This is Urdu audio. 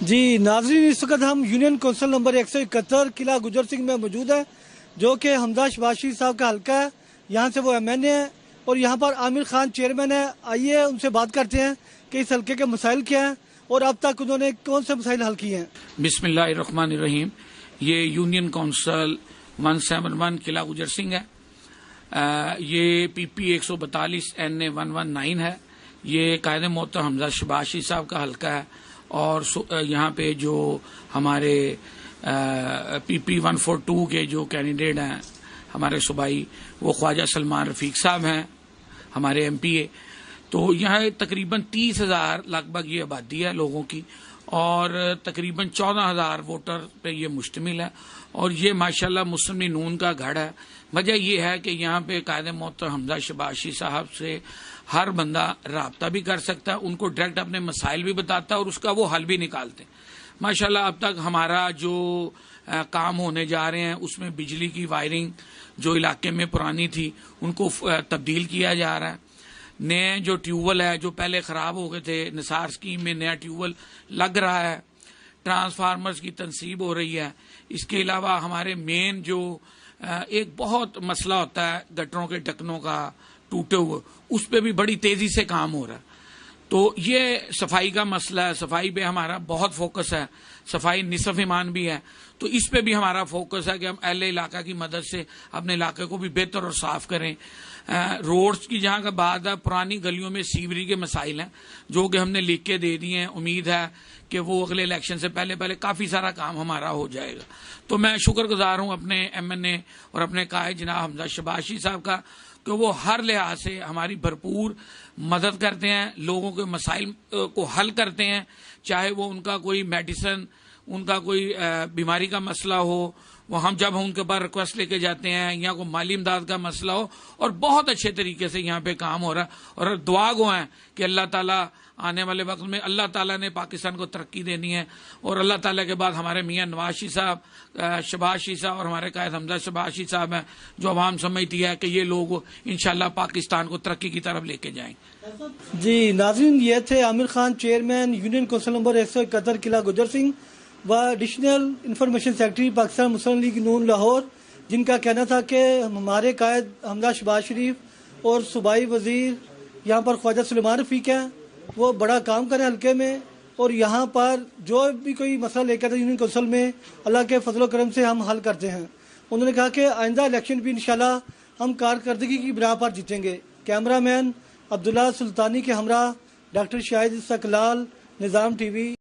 جی ناظرین، اس وقت ہم union council number 171 Qila Gujjar Singh میں موجود ہے، جو کہ حمزہ شہباز شریف صاحب کا حلقہ ہے۔ یہاں سے وہ MNA ہے اور یہاں پر عامر خان چیئرمین ہے۔ آئیے ان سے بات کرتے ہیں کہ اس حلقے کے مسائل کیا ہیں اور اب تک انہوں نے کون سے مسائل حل کیے ہیں۔ بسم اللہ الرحمن الرحیم۔ یہ یونین کونسل 171 قلعہ گجر سنگھ ہے۔ یہ PP 142 NA 119 ہے۔ یہ قائد محترم حمزہ شہباز شریف صاحب کا حلقہ ہے، اور یہاں پہ جو ہمارے PP 142 کے جو کینڈیڈیٹ ہیں ہمارے صوبائی، وہ خواجہ سلمان رفیق صاحب ہیں، ہمارے MPA۔ تو یہاں تقریباً 30,000 لگ بھگ یہ آبادی ہے لوگوں کی، اور تقریباً 14,000 ووٹر پہ یہ مشتمل ہے، اور یہ ماشاءاللہ مسلم لیگ نون کا گھر ہے۔ وجہ یہ ہے کہ یہاں پہ قائد محترم حمزہ شہباز شریف صاحب سے ہر بندہ رابطہ بھی کر سکتا ہے، ان کو ڈائریکٹ اپنے مسائل بھی بتاتا ہے اور اس کا وہ حل بھی نکالتے ہیں۔ ماشاءاللہ اب تک ہمارا جو کام ہونے جا رہے ہیں اس میں بجلی کی وائرنگ جو علاقے میں پرانی تھی ان کو تبدیل کیا جا رہا ہے۔ نئے جو ٹیوبل ہے جو پہلے خراب ہو گئے تھے، نثار اسکیم میں نیا ٹیوبل لگ رہا ہے، ٹرانسفارمرز کی تنصیب ہو رہی ہے۔ اس کے علاوہ ہمارے مین جو ایک بہت مسئلہ ہوتا ہے گٹروں کے ڈھکنوں کا ٹوٹے ہوئے، اس پہ بھی بڑی تیزی سے کام ہو رہا ہے۔ تو یہ صفائی کا مسئلہ ہے، صفائی پہ ہمارا بہت فوکس ہے، صفائی نصف ایمان بھی ہے، تو اس پہ بھی ہمارا فوکس ہے کہ ہم اہل علاقہ کی مدد سے اپنے علاقے کو بھی بہتر اور صاف کریں۔ روڈز کی جہاں کا بات ہے، پرانی گلیوں میں سیوری کے مسائل ہیں جو کہ ہم نے لکھ کے دے دیے ہیں۔ امید ہے کہ وہ اگلے الیکشن سے پہلے کافی سارا کام ہمارا ہو جائے گا۔ تو میں شکر گزار ہوں اپنے MNA اور اپنے قائد جناب حمزہ شہباز شریف صاحب کا کہ وہ ہر لحاظ سے ہماری بھرپور مدد کرتے ہیں، لوگوں کے مسائل کو حل کرتے ہیں، چاہے وہ ان کا کوئی میڈیسن، ان کا کوئی بیماری کا مسئلہ ہو، وہ ہم جب ان کے پاس ریکویسٹ لے کے جاتے ہیں، یا کوئی مالی امداد کا مسئلہ ہو، اور بہت اچھے طریقے سے یہاں پہ کام ہو رہا ہے۔ اور دعا گو ہیں کہ اللہ تعالیٰ آنے والے وقت میں اللہ تعالیٰ نے پاکستان کو ترقی دینی ہے، اور اللہ تعالیٰ کے بعد ہمارے میاں نواز شریف صاحب، شہباز شریف صاحب اور ہمارے قائد حمزہ شہباز شریف صاحب ہیں، جو عوام سمجھتی ہے کہ یہ لوگ انشاءاللہ پاکستان کو ترقی کی طرف لے کے جائیں۔ جی ناظرین، یہ تھے Aamir Khan chairman union council number 171 Qila Gujjar Singh و additional information secretary Pakistan Muslim League Noon Lahore, جن کا کہنا تھا کہ ہمارے قائد حمزہ شہباز شریف اور صوبائی وزیر یہاں پر خواجہ سلمان رفیق ہیں، وہ بڑا کام کریں حلقے میں، اور یہاں پر جو بھی کوئی مسئلہ لے کر یونین کونسل میں اللہ کے فضل و کرم سے ہم حل کرتے ہیں۔ انہوں نے کہا کہ آئندہ الیکشن بھی انشاءاللہ ہم کارکردگی کی بنا پر جیتیں گے۔ کیمرہ مین عبداللہ سلطانی کے ہمراہ ڈاکٹر شاہد استقلال، نظام TV۔